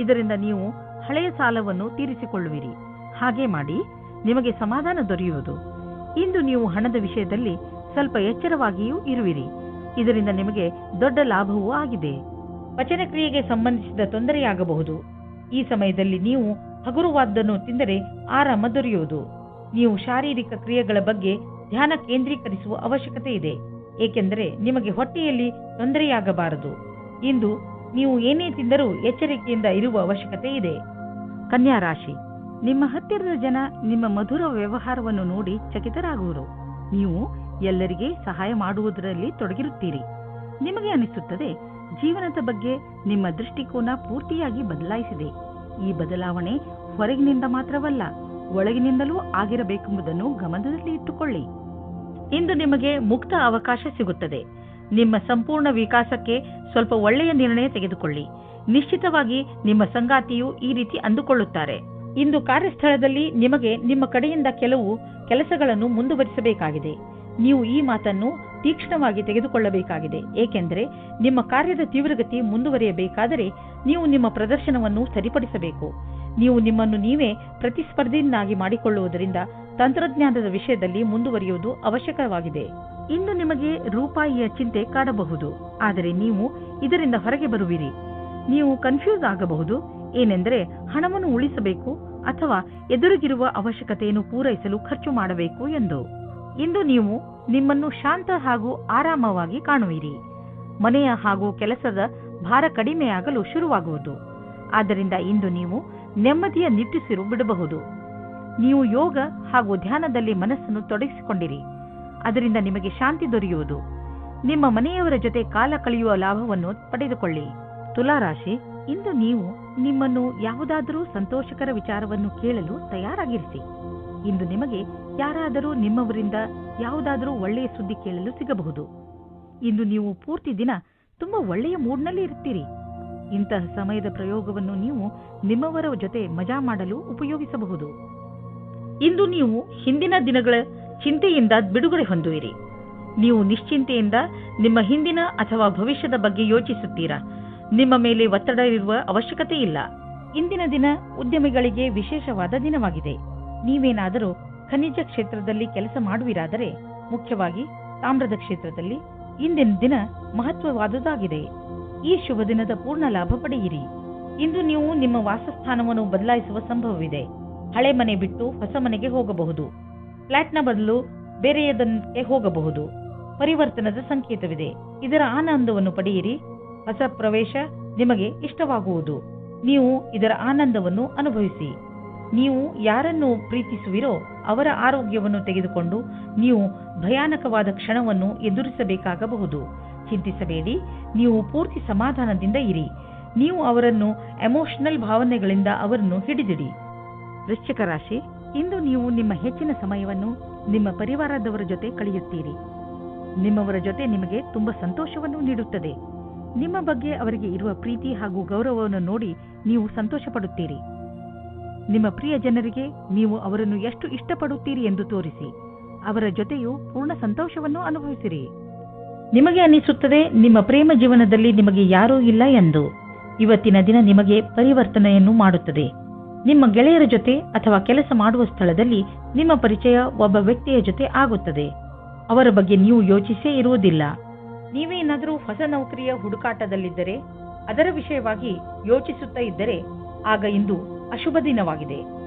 ಇದರಿಂದ ನೀವು ಹಳೆಯ ಸಾಲವನ್ನು ತೀರಿಸಿಕೊಳ್ಳುವಿರಿ. ಹಾಗೆ ಮಾಡಿ, ನಿಮಗೆ ಸಮಾಧಾನ ದೊರೆಯುವುದು. ಇಂದು ನೀವು ಹಣದ ವಿಷಯದಲ್ಲಿ ಸ್ವಲ್ಪ ಎಚ್ಚರವಾಗಿಯೂ ಇರುವಿರಿ. ಇದರಿಂದ ನಿಮಗೆ ದೊಡ್ಡ ಲಾಭವೂ ಆಗಿದೆ. ಪಚನ ಕ್ರಿಯೆಗೆ ಸಂಬಂಧಿಸಿದ ತೊಂದರೆಯಾಗಬಹುದು. ಈ ಸಮಯದಲ್ಲಿ ನೀವು ಹಗುರವಾದ್ದನ್ನು ತಿಂದರೆ ಆರಾಮ ದೊರೆಯುವುದು. ನೀವು ಶಾರೀರಿಕ ಕ್ರಿಯೆಗಳ ಬಗ್ಗೆ ಧ್ಯಾನ ಕೇಂದ್ರೀಕರಿಸುವ ಅವಶ್ಯಕತೆ ಇದೆ, ಏಕೆಂದರೆ ನಿಮಗೆ ಹೊಟ್ಟೆಯಲ್ಲಿ ತೊಂದರೆಯಾಗಬಾರದು. ಇಂದು ನೀವು ಏನೇ ತಿಂದರೂ ಎಚ್ಚರಿಕೆಯಿಂದ ಇರುವ ಅವಶ್ಯಕತೆ ಇದೆ. ಕನ್ಯಾ ರಾಶಿ, ನಿಮ್ಮ ಹತ್ತಿರದ ಜನ ನಿಮ್ಮ ಮಧುರ ವ್ಯವಹಾರವನ್ನು ನೋಡಿ ಚಕಿತರಾಗುವರು. ನೀವು ಎಲ್ಲರಿಗೆ ಸಹಾಯ ಮಾಡುವುದರಲ್ಲಿ ತೊಡಗಿರುತ್ತೀರಿ. ನಿಮಗೆ ಅನಿಸುತ್ತದೆ, ಜೀವನದ ಬಗ್ಗೆ ನಿಮ್ಮ ದೃಷ್ಟಿಕೋನ ಪೂರ್ತಿಯಾಗಿ ಬದಲಾಯಿಸಿದೆ. ಈ ಬದಲಾವಣೆ ಹೊರಗಿನಿಂದ ಮಾತ್ರವಲ್ಲ, ಒಳಗಿನಿಂದಲೂ ಆಗಿರಬೇಕೆಂಬುದನ್ನು ಗಮನದಲ್ಲಿ ಇಟ್ಟುಕೊಳ್ಳಿ. ಇಂದು ನಿಮಗೆ ಮುಕ್ತ ಅವಕಾಶ ಸಿಗುತ್ತದೆ. ನಿಮ್ಮ ಸಂಪೂರ್ಣ ವಿಕಾಸಕ್ಕೆ ಸ್ವಲ್ಪ ಒಳ್ಳೆಯ ನಿರ್ಣಯ ತೆಗೆದುಕೊಳ್ಳಿ. ನಿಶ್ಚಿತವಾಗಿ ನಿಮ್ಮ ಸಂಗಾತಿಯು ಈ ರೀತಿ ಅಂದುಕೊಳ್ಳುತ್ತಾರೆ. ಇಂದು ಕಾರ್ಯಸ್ಥಳದಲ್ಲಿ ನಿಮಗೆ ನಿಮ್ಮ ಕಡೆಯಿಂದ ಕೆಲವು ಕೆಲಸಗಳನ್ನು ಮುಂದುವರಿಸಬೇಕಾಗಿದೆ. ನೀವು ಈ ಮಾತನ್ನು ತೀಕ್ಷ್ಣವಾಗಿ ತೆಗೆದುಕೊಳ್ಳಬೇಕಾಗಿದೆ, ಏಕೆಂದರೆ ನಿಮ್ಮ ಕಾರ್ಯದ ತೀವ್ರಗತಿ ಮುಂದುವರಿಯಬೇಕಾದರೆ ನೀವು ನಿಮ್ಮ ಪ್ರದರ್ಶನವನ್ನು ಸರಿಪಡಿಸಬೇಕು. ನೀವು ನಿಮ್ಮನ್ನು ನೀವೇ ಪ್ರತಿಸ್ಪರ್ಧಿಯನ್ನಾಗಿ ಮಾಡಿಕೊಳ್ಳುವುದರಿಂದ ತಂತ್ರಜ್ಞಾನದ ವಿಷಯದಲ್ಲಿ ಮುಂದುವರಿಯುವುದು ಅವಶ್ಯಕವಾಗಿದೆ. ಇಂದು ನಿಮಗೆ ರೂಪಾಯಿಯ ಚಿಂತೆ ಕಾಡಬಹುದು, ಆದರೆ ನೀವು ಇದರಿಂದ ಹೊರಗೆ ಬರುವಿರಿ. ನೀವು ಕನ್ಫ್ಯೂಸ್ ಆಗಬಹುದು, ಏನೆಂದರೆ ಹಣವನ್ನು ಉಳಿಸಬೇಕು ಅಥವಾ ಎದುರಿಗಿರುವ ಅವಶ್ಯಕತೆಯನ್ನು ಪೂರೈಸಲು ಖರ್ಚು ಮಾಡಬೇಕು ಎಂದು. ಇಂದು ನೀವು ನಿಮ್ಮನ್ನು ಶಾಂತ ಹಾಗೂ ಆರಾಮವಾಗಿ ಕಾಣುವಿರಿ. ಮನೆಯ ಹಾಗೂ ಕೆಲಸದ ಭಾರ ಕಡಿಮೆಯಾಗಲು ಶುರುವಾಗುವುದು. ಆದ್ದರಿಂದ ಇಂದು ನೀವು ನೆಮ್ಮದಿಯ ನಿಟ್ಟುಸಿರು ಬಿಡಬಹುದು. ನೀವು ಯೋಗ ಹಾಗೂ ಧ್ಯಾನದಲ್ಲಿ ಮನಸ್ಸನ್ನು ತೊಡಗಿಸಿಕೊಂಡಿರಿ. ಅದರಿಂದ ನಿಮಗೆ ಶಾಂತಿ ದೊರೆಯುವುದು. ನಿಮ್ಮ ಮನೆಯವರ ಜೊತೆ ಕಾಲ ಕಳೆಯುವ ಲಾಭವನ್ನು ಪಡೆದುಕೊಳ್ಳಿ. ತುಲಾರಾಶಿ, ಇಂದು ನೀವು ನಿಮ್ಮನ್ನು ಯಾವುದಾದರೂ ಸಂತೋಷಕರ ವಿಚಾರವನ್ನು ಕೇಳಲು ತಯಾರಾಗಿರಿಸಿ. ಇಂದು ನಿಮಗೆ ಯಾರಾದರೂ ನಿಮ್ಮವರಿಂದ ಯಾವುದಾದರೂ ಒಳ್ಳೆಯ ಸುದ್ದಿ ಕೇಳಲು ಸಿಗಬಹುದು. ಇಂದು ನೀವು ಪೂರ್ತಿ ದಿನ ತುಂಬಾ ಒಳ್ಳೆಯ ಮೂಡ್ನಲ್ಲಿ ಇರ್ತೀರಿ. ಇಂತಹ ಸಮಯದ ಪ್ರಯೋಗವನ್ನು ನೀವು ನಿಮ್ಮವರ ಜೊತೆ ಮಜಾ ಮಾಡಲು ಉಪಯೋಗಿಸಬಹುದು. ಇಂದು ನೀವು ಹಿಂದಿನ ದಿನಗಳ ಚಿಂತೆಯಿಂದ ಬಿಡುಗಡೆ ಹೊಂದುವಿರಿ. ನೀವು ನಿಶ್ಚಿಂತೆಯಿಂದ ನಿಮ್ಮ ಹಿಂದಿನ ಅಥವಾ ಭವಿಷ್ಯದ ಬಗ್ಗೆ ಯೋಚಿಸುತ್ತೀರಾ. ನಿಮ್ಮ ಮೇಲೆ ಒತ್ತಡ ಇರುವ ಅವಶ್ಯಕತೆ ಇಲ್ಲ. ಇಂದಿನ ದಿನ ಉದ್ಯಮಿಗಳಿಗೆ ವಿಶೇಷವಾದ ದಿನವಾಗಿದೆ. ನೀವೇನಾದರೂ ಖನಿಜ ಕ್ಷೇತ್ರದಲ್ಲಿ ಕೆಲಸ ಮಾಡುವಿರಾದರೆ, ಮುಖ್ಯವಾಗಿ ತಾಮ್ರದ ಕ್ಷೇತ್ರದಲ್ಲಿ, ಇಂದಿನ ದಿನ ಮಹತ್ವವಾದುದಾಗಿದೆ. ಈ ಶುಭ ದಿನದ ಪೂರ್ಣ ಲಾಭ ಪಡೆಯಿರಿ. ಇಂದು ನೀವು ನಿಮ್ಮ ವಾಸಸ್ಥಾನವನ್ನು ಬದಲಾಯಿಸುವ ಸಂಭವವಿದೆ. ಹಳೆ ಮನೆ ಬಿಟ್ಟು ಹೊಸ ಮನೆಗೆ ಹೋಗಬಹುದು. ಫ್ಲಾಟ್ನ ಬದಲು ಬೇರೆಯದಕ್ಕೆ ಹೋಗಬಹುದು. ಪರಿವರ್ತನದ ಸಂಕೇತವಿದೆ. ಇದರ ಆನಂದವನ್ನು ಪಡೆಯಿರಿ. ಹೊಸ ಪ್ರವೇಶ ನಿಮಗೆ ಇಷ್ಟವಾಗುವುದು. ನೀವು ಇದರ ಆನಂದವನ್ನು ಅನುಭವಿಸಿ. ನೀವು ಯಾರನ್ನು ಪ್ರೀತಿಸುವಿರೋ ಅವರ ಆರೋಗ್ಯವನ್ನು ತೆಗೆದುಕೊಂಡು ನೀವು ಭಯಾನಕವಾದ ಕ್ಷಣವನ್ನು ಎದುರಿಸಬೇಕಾಗಬಹುದು. ಚಿಂತಿಸಬೇಡಿ. ನೀವು ಪೂರ್ತಿ ಸಮಾಧಾನದಿಂದ ಇರಿ. ನೀವು ಅವರನ್ನು ಎಮೋಷನಲ್ ಭಾವನೆಗಳಿಂದ ಅವರನ್ನು ಹಿಡಿದಿಡಿ. ವೃಶ್ಚಿಕ ರಾಶಿ, ಇಂದು ನೀವು ನಿಮ್ಮ ಹೆಚ್ಚಿನ ಸಮಯವನ್ನು ನಿಮ್ಮ ಪರಿವಾರದವರ ಜೊತೆ ಕಳೆಯುತ್ತೀರಿ. ನಿಮ್ಮವರ ಜೊತೆ ನಿಮಗೆ ತುಂಬಾ ಸಂತೋಷವನ್ನು ನೀಡುತ್ತದೆ. ನಿಮ್ಮ ಬಗ್ಗೆ ಅವರಿಗೆ ಇರುವ ಪ್ರೀತಿ ಹಾಗೂ ಗೌರವವನ್ನು ನೋಡಿ ನೀವು ಸಂತೋಷ ಪಡುತ್ತೀರಿ. ನಿಮ್ಮ ಪ್ರಿಯ ಜನರಿಗೆ ನೀವು ಅವರನ್ನು ಎಷ್ಟು ಇಷ್ಟಪಡುತ್ತೀರಿ ಎಂದು ತೋರಿಸಿ. ಅವರ ಜೊತೆಯೂ ಪೂರ್ಣ ಸಂತೋಷವನ್ನು ಅನುಭವಿಸಿರಿ. ನಿಮಗೆ ಅನಿಸುತ್ತದೆ ನಿಮ್ಮ ಪ್ರೇಮ ಜೀವನದಲ್ಲಿ ನಿಮಗೆ ಯಾರೂ ಇಲ್ಲ ಎಂದು. ಇವತ್ತಿನ ದಿನ ನಿಮಗೆ ಪರಿವರ್ತನೆಯನ್ನು ಮಾಡುತ್ತದೆ. ನಿಮ್ಮ ಗೆಳೆಯರ ಜೊತೆ ಅಥವಾ ಕೆಲಸ ಮಾಡುವ ಸ್ಥಳದಲ್ಲಿ ನಿಮ್ಮ ಪರಿಚಯ ಒಬ್ಬ ವ್ಯಕ್ತಿಯ ಜೊತೆ ಆಗುತ್ತದೆ. ಅವರ ಬಗ್ಗೆ ನೀವು ಯೋಚಿಸೇ ಇರುವುದಿಲ್ಲ. ನೀವೇನಾದರೂ ಹೊಸ ನೌಕರಿಯ ಹುಡುಕಾಟದಲ್ಲಿದ್ದರೆ, ಅದರ ವಿಷಯವಾಗಿ ಯೋಚಿಸುತ್ತಾ ಇದ್ದರೆ, ಆಗ ಇಂದು ಅಶುಭ ದಿನವಾಗಿದೆ.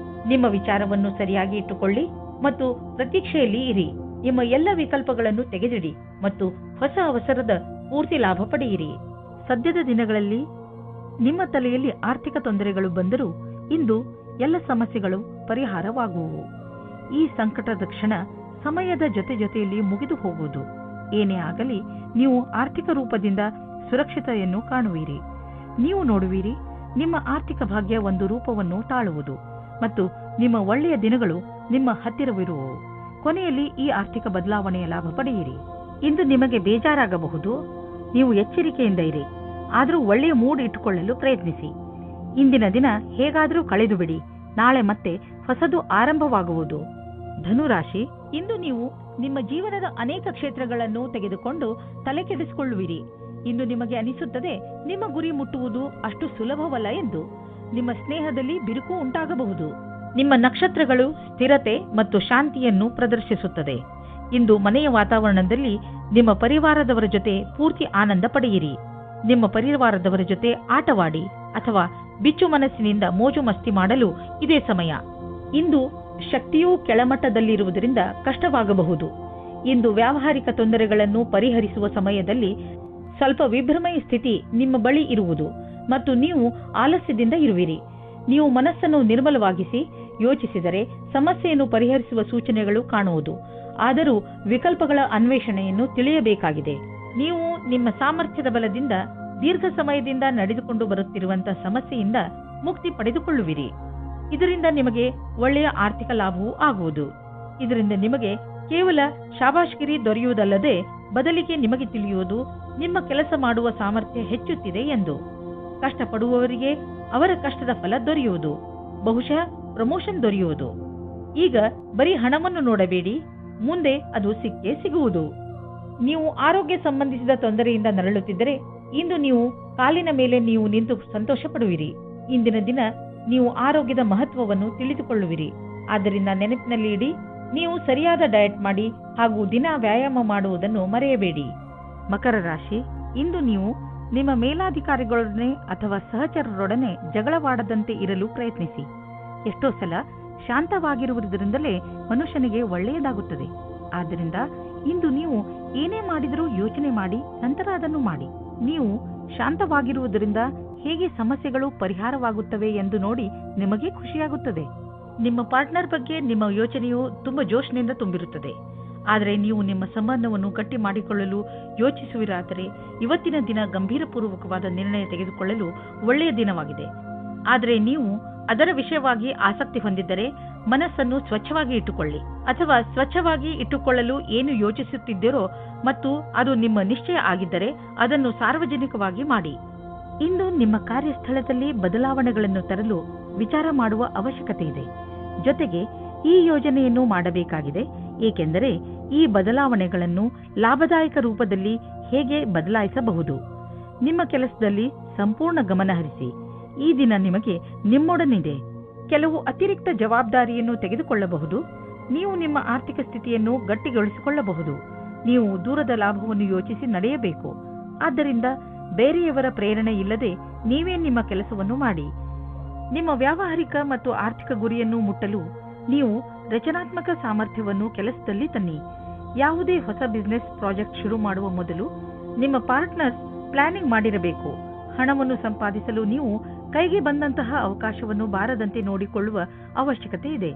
ನಿಮ್ಮ ವಿಚಾರವನ್ನು ಸರಿಯಾಗಿ ಇಟ್ಟುಕೊಳ್ಳಿ ಮತ್ತು ಪ್ರತೀಕ್ಷೆಯಲ್ಲಿ ಇರಿ. ನಿಮ್ಮ ಎಲ್ಲ ವಿಕಲ್ಪಗಳನ್ನು ತೆಗೆದಿಡಿ ಮತ್ತು ಹೊಸ ಅವಸರದ ಪೂರ್ತಿ ಲಾಭ ಪಡೆಯಿರಿ. ಸದ್ಯದ ದಿನಗಳಲ್ಲಿ ನಿಮ್ಮ ತಲೆಯಲ್ಲಿ ಆರ್ಥಿಕ ತೊಂದರೆಗಳು ಬಂದರೂ ಇಂದು ಎಲ್ಲ ಸಮಸ್ಯೆಗಳು ಪರಿಹಾರವಾಗುವು. ಈ ಸಂಕಟದ ಕ್ಷಣ ಸಮಯದ ಜೊತೆಯಲ್ಲಿ ಮುಗಿದು ಹೋಗುವುದು. ಏನೇ ಆಗಲಿ ನೀವು ಆರ್ಥಿಕ ರೂಪದಿಂದ ಸುರಕ್ಷತೆಯನ್ನು ಕಾಣುವಿರಿ. ನೀವು ನೋಡುವಿರಿ, ನಿಮ್ಮ ಆರ್ಥಿಕ ಭಾಗ್ಯ ಒಂದು ರೂಪವನ್ನು ತಾಳುವುದು ಮತ್ತು ನಿಮ್ಮ ಒಳ್ಳೆಯ ದಿನಗಳು ನಿಮ್ಮ ಹತ್ತಿರವಿರುವವು. ಕೊನೆಯಲ್ಲಿ ಈ ಆರ್ಥಿಕ ಬದಲಾವಣೆಯ ಲಾಭ ಪಡೆಯಿರಿ. ಇಂದು ನಿಮಗೆ ಬೇಜಾರಾಗಬಹುದು. ನೀವು ಎಚ್ಚರಿಕೆಯಿಂದ ಇರಿ. ಆದರೂ ಒಳ್ಳೆಯ ಮೂಡ್ ಇಟ್ಟುಕೊಳ್ಳಲು ಪ್ರಯತ್ನಿಸಿ. ಇಂದಿನ ದಿನ ಹೇಗಾದರೂ ಕಳೆದು ಬಿಡಿ. ನಾಳೆ ಮತ್ತೆ ಹೊಸದು ಆರಂಭವಾಗುವುದು. ಧನುರಾಶಿ, ಇಂದು ನೀವು ನಿಮ್ಮ ಜೀವನದ ಅನೇಕ ಕ್ಷೇತ್ರಗಳನ್ನು ತೆಗೆದುಕೊಂಡು ತಲೆ ಕೆಡಿಸಿಕೊಳ್ಳುವಿರಿ. ಇಂದು ನಿಮಗೆ ಅನಿಸುತ್ತದೆ ನಿಮ್ಮ ಗುರಿ ಮುಟ್ಟುವುದು ಅಷ್ಟು ಸುಲಭವಲ್ಲ ಎಂದು. ನಿಮ್ಮ ಸ್ನೇಹದಲ್ಲಿ ಬಿರುಕು ಉಂಟಾಗಬಹುದು. ನಿಮ್ಮ ನಕ್ಷತ್ರಗಳು ಸ್ಥಿರತೆ ಮತ್ತು ಶಾಂತಿಯನ್ನು ಪ್ರದರ್ಶಿಸುತ್ತದೆ. ಇಂದು ಮನೆಯ ವಾತಾವರಣದಲ್ಲಿ ನಿಮ್ಮ ಪರಿವಾರದವರ ಜೊತೆ ಪೂರ್ತಿ ಆನಂದ ಪಡೆಯಿರಿ. ನಿಮ್ಮ ಪರಿವಾರದವರ ಜೊತೆ ಆಟವಾಡಿ ಅಥವಾ ಬಿಚ್ಚು ಮನಸ್ಸಿನಿಂದ ಮೋಜು ಮಸ್ತಿ ಮಾಡಲು ಇದೇ ಸಮಯ. ಇಂದು ಶಕ್ತಿಯೂ ಕೆಳಮಟ್ಟದಲ್ಲಿರುವುದರಿಂದ ಕಷ್ಟವಾಗಬಹುದು. ಇಂದು ವ್ಯಾವಹಾರಿಕ ತೊಂದರೆಗಳನ್ನು ಪರಿಹರಿಸುವ ಸಮಯದಲ್ಲಿ ಸ್ವಲ್ಪ ವಿಭ್ರಮೆಯ ಸ್ಥಿತಿ ನಿಮ್ಮ ಬಳಿ ಇರುವುದು ಮತ್ತು ನೀವು ಆಲಸ್ಯದಿಂದ ಇರುವಿರಿ. ನೀವು ಮನಸ್ಸನ್ನು ನಿರ್ಮಲವಾಗಿಸಿ ಯೋಚಿಸಿದರೆ ಸಮಸ್ಯೆಯನ್ನು ಪರಿಹರಿಸುವ ಸೂಚನೆಗಳು ಕಾಣುವುದು. ಆದರೂ ವಿಕಲ್ಪಗಳ ಅನ್ವೇಷಣೆಯನ್ನು ತಿಳಿಯಬೇಕಾಗಿದೆ. ನೀವು ನಿಮ್ಮ ಸಾಮರ್ಥ್ಯದ ಬಲದಿಂದ ದೀರ್ಘ ಸಮಯದಿಂದ ನಡೆದುಕೊಂಡು ಬರುತ್ತಿರುವಂತಹ ಸಮಸ್ಯೆಯಿಂದ ಮುಕ್ತಿ ಪಡೆದುಕೊಳ್ಳುವಿರಿ. ಇದರಿಂದ ನಿಮಗೆ ಒಳ್ಳೆಯ ಆರ್ಥಿಕ ಲಾಭವೂ ಆಗುವುದು. ಇದರಿಂದ ನಿಮಗೆ ಕೇವಲ ಶಾಬಾಷ್ಗಿರಿ ದೊರೆಯುವುದಲ್ಲದೆ ಬದಲಿಗೆ ನಿಮಗೆ ತಿಳಿಯುವುದು ನಿಮ್ಮ ಕೆಲಸ ಮಾಡುವ ಸಾಮರ್ಥ್ಯ ಹೆಚ್ಚುತ್ತಿದೆ ಎಂದು. ಕಷ್ಟಪಡುವವರಿಗೆ ಅವರ ಕಷ್ಟದ ಫಲ ದೊರೆಯುವುದು. ಬಹುಶಃ ಪ್ರಮೋಷನ್ ದೊರೆಯುವುದು. ಈಗ ಬರೀ ಹಣವನ್ನು ನೋಡಬೇಡಿ, ಮುಂದೆ ಅದು ಸಿಕ್ಕೇ ಸಿಗುವುದು. ನೀವು ಆರೋಗ್ಯ ಸಂಬಂಧಿಸಿದ ತೊಂದರೆಯಿಂದ ನರಳುತ್ತಿದ್ದರೆ ಇಂದು ನೀವು ಕಾಲಿನ ಮೇಲೆ ನೀವು ನಿಂತು ಸಂತೋಷ ಪಡುವಿರಿ. ಇಂದಿನ ದಿನ ನೀವು ಆರೋಗ್ಯದ ಮಹತ್ವವನ್ನು ತಿಳಿದುಕೊಳ್ಳುವಿರಿ. ಆದ್ದರಿಂದ ನೆನಪಿನಲ್ಲಿ ಇಡಿ, ನೀವು ಸರಿಯಾದ ಡಯಟ್ ಮಾಡಿ ಹಾಗೂ ದಿನ ವ್ಯಾಯಾಮ ಮಾಡುವುದನ್ನು ಮರೆಯಬೇಡಿ. ಮಕರ ರಾಶಿ, ಇಂದು ನೀವು ನಿಮ್ಮ ಮೇಲಾಧಿಕಾರಿಗಳೊಡನೆ ಅಥವಾ ಸಹಚರರೊಡನೆ ಜಗಳವಾಡದಂತೆ ಇರಲು ಪ್ರಯತ್ನಿಸಿ. ಎಷ್ಟೋ ಸಲ ಶಾಂತವಾಗಿರುವುದರಿಂದಲೇ ಮನುಷ್ಯನಿಗೆ ಒಳ್ಳೆಯದಾಗುತ್ತದೆ. ಆದ್ದರಿಂದ ಇಂದು ನೀವು ಏನೇ ಮಾಡಿದರೂ ಯೋಚನೆ ಮಾಡಿ ನಂತರ ಅದನ್ನು ಮಾಡಿ. ನೀವು ಶಾಂತವಾಗಿರುವುದರಿಂದ ಹೇಗೆ ಸಮಸ್ಯೆಗಳು ಪರಿಹಾರವಾಗುತ್ತವೆ ಎಂದು ನೋಡಿ ನಿಮಗೆ ಖುಷಿಯಾಗುತ್ತದೆ. ನಿಮ್ಮ ಪಾರ್ಟ್ನರ್ ಬಗ್ಗೆ ನಿಮ್ಮ ಯೋಚನೆಯು ತುಂಬಾ ಜೋಶ್ನಿಂದ ತುಂಬಿರುತ್ತದೆ. ಆದರೆ ನೀವು ನಿಮ್ಮ ಸಂಬಂಧವನ್ನು ಗಟ್ಟಿ ಮಾಡಿಕೊಳ್ಳಲು ಯೋಚಿಸುವಿರಾದರೆ ಇವತ್ತಿನ ದಿನ ಗಂಭೀರಪೂರ್ವಕವಾದ ನಿರ್ಣಯ ತೆಗೆದುಕೊಳ್ಳಲು ಒಳ್ಳೆಯ ದಿನವಾಗಿದೆ. ಆದರೆ ನೀವು ಅದರ ವಿಷಯವಾಗಿ ಆಸಕ್ತಿ ಹೊಂದಿದ್ದರೆ ಮನಸ್ಸನ್ನು ಸ್ವಚ್ಛವಾಗಿ ಇಟ್ಟುಕೊಳ್ಳಿ, ಅಥವಾ ಸ್ವಚ್ಛವಾಗಿ ಇಟ್ಟುಕೊಳ್ಳಲು ಏನು ಯೋಚಿಸುತ್ತಿದ್ದೀರೋ ಮತ್ತು ಅದು ನಿಮ್ಮ ನಿಶ್ಚಯ ಆಗಿದ್ದರೆ ಅದನ್ನು ಸಾರ್ವಜನಿಕವಾಗಿ ಮಾಡಿ. ಇಂದು ನಿಮ್ಮ ಕಾರ್ಯಸ್ಥಳದಲ್ಲಿ ಬದಲಾವಣೆಗಳನ್ನು ತರಲು ವಿಚಾರ ಮಾಡುವ ಅವಶ್ಯಕತೆ ಇದೆ. ಜೊತೆಗೆ ಈ ಯೋಜನೆಯನ್ನು ಮಾಡಬೇಕಾಗಿದೆ, ಏಕೆಂದರೆ ಈ ಬದಲಾವಣೆಗಳನ್ನು ಲಾಭದಾಯಕ ರೂಪದಲ್ಲಿ ಹೇಗೆ ಬದಲಾಯಿಸಬಹುದು. ನಿಮ್ಮ ಕೆಲಸದಲ್ಲಿ ಸಂಪೂರ್ಣ ಗಮನ ಹರಿಸಿ. ಈ ದಿನ ನಿಮಗೆ ನಿಮ್ಮೊಡನಿದೆ. ಕೆಲವು ಅತಿರಿಕ್ತ ಜವಾಬ್ದಾರಿಯನ್ನು ತೆಗೆದುಕೊಳ್ಳಬಹುದು. ನೀವು ನಿಮ್ಮ ಆರ್ಥಿಕ ಸ್ಥಿತಿಯನ್ನು ಗಟ್ಟಿಗೊಳಿಸಿಕೊಳ್ಳಬಹುದು. ನೀವು ದೂರದ ಲಾಭವನ್ನು ಯೋಚಿಸಿ ನಡೆಯಬೇಕು. ಆದ್ದರಿಂದ ಬೇರೆಯವರ ಪ್ರೇರಣೆ ಇಲ್ಲದೆ ನೀವೇ ನಿಮ್ಮ ಕೆಲಸವನ್ನು ಮಾಡಿ. ನಿಮ್ಮ ವ್ಯಾವಹಾರಿಕ ಮತ್ತು ಆರ್ಥಿಕ ಗುರಿಯನ್ನು ಮುಟ್ಟಲು ನೀವು ರಚನಾತ್ಮಕ ಸಾಮರ್ಥ್ಯವನ್ನು ಕೆಲಸದಲ್ಲಿ ತನ್ನಿ. ಯಾವುದೇ ಹೊಸ ಬಿಸಿನೆಸ್ ಪ್ರಾಜೆಕ್ಟ್ ಶುರು ಮಾಡುವ ಮೊದಲು ನಿಮ್ಮ ಪಾರ್ಟ್ನರ್ಸ್ ಪ್ಲಾನಿಂಗ್ ಮಾಡಿರಬೇಕು. ಹಣವನ್ನು ಸಂಪಾದಿಸಲು ನೀವು ಕೈಗೆ ಬಂದಂತಹ ಅವಕಾಶವನ್ನು ಬಾರದಂತೆ ನೋಡಿಕೊಳ್ಳುವ ಅವಶ್ಯಕತೆ ಇದೆ.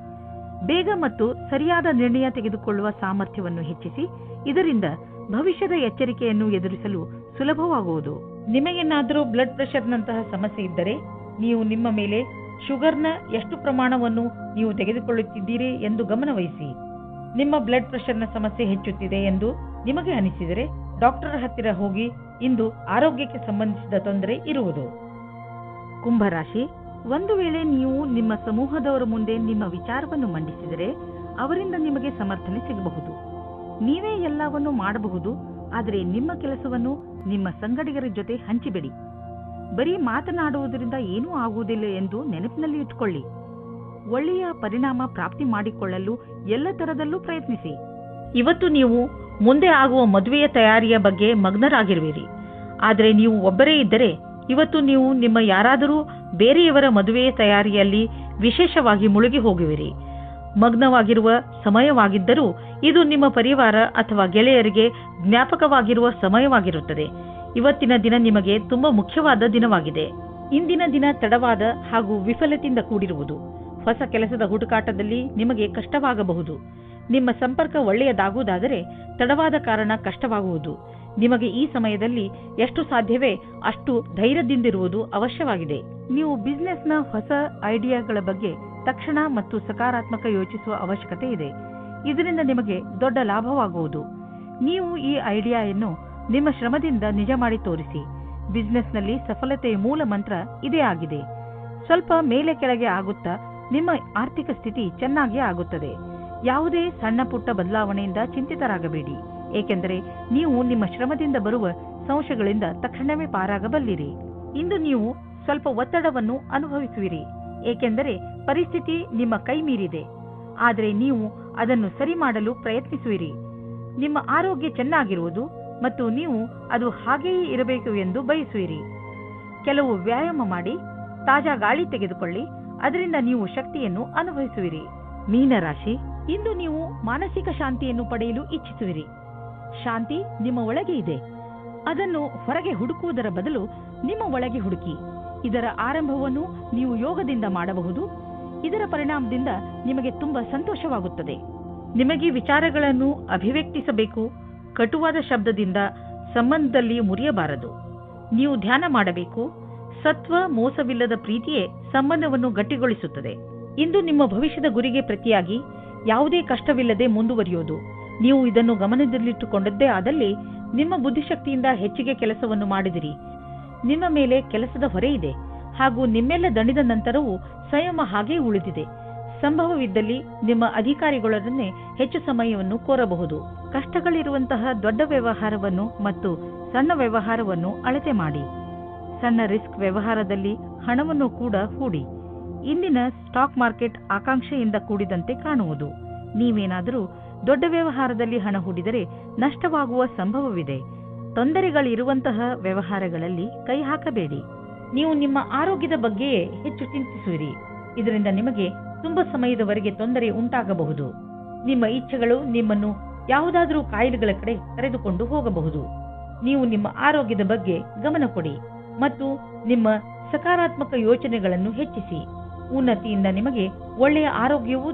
ಬೇಗ ಮತ್ತು ಸರಿಯಾದ ನಿರ್ಣಯ ತೆಗೆದುಕೊಳ್ಳುವ ಸಾಮರ್ಥ್ಯವನ್ನು ಹೆಚ್ಚಿಸಿ. ಇದರಿಂದ ಭವಿಷ್ಯದ ಎಚ್ಚರಿಕೆಯನ್ನು ಎದುರಿಸಲು ಸುಲಭವಾಗುವುದು. ನಿಮಗೇನಾದರೂ ಬ್ಲಡ್ ಪ್ರೆಷರ್ನಂತಹ ಸಮಸ್ಯೆ ಇದ್ದರೆ ನೀವು ನಿಮ್ಮ ಮೇಲೆ ಶುಗರ್ನ ಎಷ್ಟು ಪ್ರಮಾಣವನ್ನು ನೀವು ತೆಗೆದುಕೊಳ್ಳುತ್ತಿದ್ದೀರಿ ಎಂದು ಗಮನವಹಿಸಿ. ನಿಮ್ಮ ಬ್ಲಡ್ ಪ್ರೆಷರ್ನ ಸಮಸ್ಯೆ ಹೆಚ್ಚುತ್ತಿದೆ ಎಂದು ನಿಮಗೆ ಅನಿಸಿದರೆ ಡಾಕ್ಟರ್ ಹತ್ತಿರ ಹೋಗಿ. ಇಂದು ಆರೋಗ್ಯಕ್ಕೆ ಸಂಬಂಧಿಸಿದ ತೊಂದರೆ ಇರುವುದು. ಕುಂಭರಾಶಿ, ಒಂದು ವೇಳೆ ನೀವು ನಿಮ್ಮ ಸಮೂಹದವರ ಮುಂದೆ ನಿಮ್ಮ ವಿಚಾರವನ್ನು ಮಂಡಿಸಿದರೆ ಅವರಿಂದ ನಿಮಗೆ ಸಮರ್ಥನೆ ಸಿಗಬಹುದು. ನೀವೇ ಎಲ್ಲವನ್ನೂ ಮಾಡಬಹುದು, ಆದರೆ ನಿಮ್ಮ ಕೆಲಸವನ್ನು ನಿಮ್ಮ ಸಂಗಡಿಗರ ಜೊತೆ ಹಂಚಿಬಿಡಿ. ಬರೀ ಮಾತನಾಡುವುದರಿಂದ ಏನೂ ಆಗುವುದಿಲ್ಲ ಎಂದು ನೆನಪಿನಲ್ಲಿ ಇಟ್ಟುಕೊಳ್ಳಿ. ಒಳ್ಳೆಯ ಪರಿಣಾಮ ಪ್ರಾಪ್ತಿ ಮಾಡಿಕೊಳ್ಳಲು ಎಲ್ಲ ತರದಲ್ಲೂ ಪ್ರಯತ್ನಿಸಿ. ಇವತ್ತು ನೀವು ಮುಂದೆ ಆಗುವ ಮದುವೆಯ ತಯಾರಿಯ ಬಗ್ಗೆ ಮಗ್ನರಾಗಿರುವಿರಿ. ಆದರೆ ನೀವು ಒಬ್ಬರೇ ಇದ್ದರೆ ಇವತ್ತು ನೀವು ನಿಮ್ಮ ಯಾರಾದರೂ ಬೇರೆಯವರ ಮದುವೆಯ ತಯಾರಿಯಲ್ಲಿ ವಿಶೇಷವಾಗಿ ಮುಳುಗಿ ಹೋಗುವಿರಿ. ಮಗ್ನವಾಗಿರುವ ಸಮಯವಾಗಿದ್ದರೂ ಇದು ನಿಮ್ಮ ಪರಿವಾರ ಅಥವಾ ಗೆಳೆಯರಿಗೆ ಜ್ಞಾಪಕವಾಗಿರುವ ಸಮಯವಾಗಿರುತ್ತದೆ. ಇವತ್ತಿನ ದಿನ ನಿಮಗೆ ತುಂಬಾ ಮುಖ್ಯವಾದ ದಿನವಾಗಿದೆ. ಇಂದಿನ ದಿನ ತಡವಾದ ಹಾಗೂ ವಿಫಲತೆಯಿಂದ ಕೂಡಿರುವುದು. ಹೊಸ ಕೆಲಸದ ಹುಡುಕಾಟದಲ್ಲಿ ನಿಮಗೆ ಕಷ್ಟವಾಗಬಹುದು. ನಿಮ್ಮ ಸಂಪರ್ಕ ಒಳ್ಳೆಯದಾಗುವುದಾದರೆ ತಡವಾದ ಕಾರಣ ಕಷ್ಟವಾಗುವುದು. ನಿಮಗೆ ಈ ಸಮಯದಲ್ಲಿ ಎಷ್ಟು ಸಾಧ್ಯವೇ ಅಷ್ಟು ಧೈರ್ಯದಿಂದಿರುವುದು ಅವಶ್ಯವಾಗಿದೆ. ನೀವು ಬಿಸಿನೆಸ್ನ ಹೊಸ ಐಡಿಯಾಗಳ ಬಗ್ಗೆ ತಕ್ಷಣ ಮತ್ತು ಸಕಾರಾತ್ಮಕ ಯೋಚಿಸುವ ಅವಶ್ಯಕತೆ ಇದೆ. ಇದರಿಂದ ನಿಮಗೆ ದೊಡ್ಡ ಲಾಭವಾಗುವುದು. ನೀವು ಈ ಐಡಿಯಾವನ್ನು ನಿಮ್ಮ ಶ್ರಮದಿಂದ ನಿಜ ಮಾಡಿ ತೋರಿಸಿ. ಬಿಸಿನೆಸ್ನಲ್ಲಿ ಸಫಲತೆಯ ಮೂಲ ಮಂತ್ರ ಇದೇ ಆಗಿದೆ. ಸ್ವಲ್ಪ ಮೇಲೆ ಕೆಳಗೆ ಆಗುತ್ತಾ ನಿಮ್ಮ ಆರ್ಥಿಕ ಸ್ಥಿತಿ ಚೆನ್ನಾಗಿ ಆಗುತ್ತದೆ. ಯಾವುದೇ ಸಣ್ಣ ಪುಟ್ಟ ಬದಲಾವಣೆಯಿಂದ ಚಿಂತಿತರಾಗಬೇಡಿ, ಏಕೆಂದರೆ ನೀವು ನಿಮ್ಮ ಶ್ರಮದಿಂದ ಬರುವ ಸಂಶಯಗಳಿಂದ ತಕ್ಷಣವೇ ಪಾರಾಗಬಲ್ಲಿರಿ. ಇಂದು ನೀವು ಸ್ವಲ್ಪ ಒತ್ತಡವನ್ನು ಅನುಭವಿಸುವಿರಿ, ಏಕೆಂದರೆ ಪರಿಸ್ಥಿತಿ ನಿಮ್ಮ ಕೈ ಮೀರಿದೆ. ಆದರೆ ನೀವು ಅದನ್ನು ಸರಿ ಮಾಡಲು ಪ್ರಯತ್ನಿಸುವಿರಿ. ನಿಮ್ಮ ಆರೋಗ್ಯ ಚೆನ್ನಾಗಿರುವುದು ಮತ್ತು ನೀವು ಅದು ಹಾಗೆಯೇ ಇರಬೇಕು ಎಂದು ಬಯಸುವಿರಿ. ಕೆಲವು ವ್ಯಾಯಾಮ ಮಾಡಿ, ತಾಜಾ ಗಾಳಿ ತೆಗೆದುಕೊಳ್ಳಿ, ಅದರಿಂದ ನೀವು ಶಕ್ತಿಯನ್ನು ಅನುಭವಿಸುವಿರಿ. ಮೀನರಾಶಿ, ಇಂದು ನೀವು ಮಾನಸಿಕ ಶಾಂತಿಯನ್ನು ಪಡೆಯಲು ಇಚ್ಛಿಸುವಿರಿ. ಶಾಂತಿ ನಿಮ್ಮ ಒಳಗೆ ಇದೆ. ಅದನ್ನು ಹೊರಗೆ ಹುಡುಕುವುದರ ಬದಲು ನಿಮ್ಮ ಒಳಗೆ ಹುಡುಕಿ. ಇದರ ಆರಂಭವನ್ನು ನೀವು ಯೋಗದಿಂದ ಮಾಡಬಹುದು. ಇದರ ಪರಿಣಾಮದಿಂದ ನಿಮಗೆ ತುಂಬಾ ಸಂತೋಷವಾಗುತ್ತದೆ. ನಿಮಗೆ ವಿಚಾರಗಳನ್ನು ಅಭಿವ್ಯಕ್ತಿಸಬೇಕು. ಕಟುವಾದ ಶಬ್ದದಿಂದ ಸಂಬಂಧದಲ್ಲಿ ಮುರಿಯಬಾರದು. ನೀವು ಧ್ಯಾನ ಮಾಡಬೇಕು. ಸತ್ವ ಮೋಸವಿಲ್ಲದ ಪ್ರೀತಿಯೇ ಸಂಬಂಧವನ್ನು ಗಟ್ಟಿಗೊಳಿಸುತ್ತದೆ. ಇಂದು ನಿಮ್ಮ ಭವಿಷ್ಯದ ಗುರಿಗೆ ಪ್ರತಿಯಾಗಿ ಯಾವುದೇ ಕಷ್ಟವಿಲ್ಲದೆ ಮುಂದುವರಿಯುವುದು. ನೀವು ಇದನ್ನು ಗಮನದಲ್ಲಿಟ್ಟುಕೊಂಡದ್ದೇ ಆದಲ್ಲಿ ನಿಮ್ಮ ಬುದ್ಧಿಶಕ್ತಿಯಿಂದ ಹೆಚ್ಚಿಗೆ ಕೆಲಸವನ್ನು ಮಾಡಿದಿರಿ. ನಿಮ್ಮ ಮೇಲೆ ಕೆಲಸದ ಹೊರೆ ಇದೆ ಹಾಗೂ ನಿಮ್ಮೆಲ್ಲ ದಣಿದ ನಂತರವೂ ಸಂಯಮ ಹಾಗೇ ಉಳಿದಿದೆ. ಸಂಭವವಿದ್ದಲ್ಲಿ ನಿಮ್ಮ ಅಧಿಕಾರಿಗಳೊಡನೆ ಹೆಚ್ಚು ಸಮಯವನ್ನು ಕೋರಬಹುದು. ಕಷ್ಟಗಳಿರುವಂತಹ ದೊಡ್ಡ ವ್ಯವಹಾರವನ್ನು ಮತ್ತು ಸಣ್ಣ ವ್ಯವಹಾರವನ್ನು ಅಳತೆ ಮಾಡಿ. ಸಣ್ಣ ರಿಸ್ಕ್ ವ್ಯವಹಾರದಲ್ಲಿ ಹಣವನ್ನು ಕೂಡ ಹೂಡಿ. ಇಂದಿನ ಸ್ಟಾಕ್ ಮಾರ್ಕೆಟ್ ಆಕಾಂಕ್ಷೆಯಿಂದ ಕೂಡಿದಂತೆ ಕಾಣುವುದು. ನೀವೇನಾದರೂ ದೊಡ್ಡ ವ್ಯವಹಾರದಲ್ಲಿ ಹಣ ಹೂಡಿದರೆ ನಷ್ಟವಾಗುವ ಸಂಭವವಿದೆ. ತೊಂದರೆಗಳಿರುವಂತಹ ವ್ಯವಹಾರಗಳಲ್ಲಿ ಕೈ ಹಾಕಬೇಡಿ. ನೀವು ನಿಮ್ಮ ಆರೋಗ್ಯದ ಬಗ್ಗೆಯೇ ಹೆಚ್ಚು ಚಿಂತಿಸುವಿರಿ. ಇದರಿಂದ ನಿಮಗೆ ತುಂಬಾ ಸಮಯದವರೆಗೆ ತೊಂದರೆ ಉಂಟಾಗಬಹುದು. ನಿಮ್ಮ ಇಚ್ಛೆಗಳು ನಿಮ್ಮನ್ನು ಯಾವುದಾದರೂ ಕಾಯಿಲೆಗಳ ಕಡೆ ಕರೆದುಕೊಂಡು ಹೋಗಬಹುದು. ನೀವು ನಿಮ್ಮ ಆರೋಗ್ಯದ ಬಗ್ಗೆ ಗಮನ ಕೊಡಿ ಮತ್ತು ನಿಮ್ಮ ಸಕಾರಾತ್ಮಕ ಯೋಚನೆಗಳನ್ನು ಹೆಚ್ಚಿಸಿ. ಉನ್ನತಿಯಿಂದ ನಿಮಗೆ ಒಳ್ಳೆಯ ಆರೋಗ್ಯವು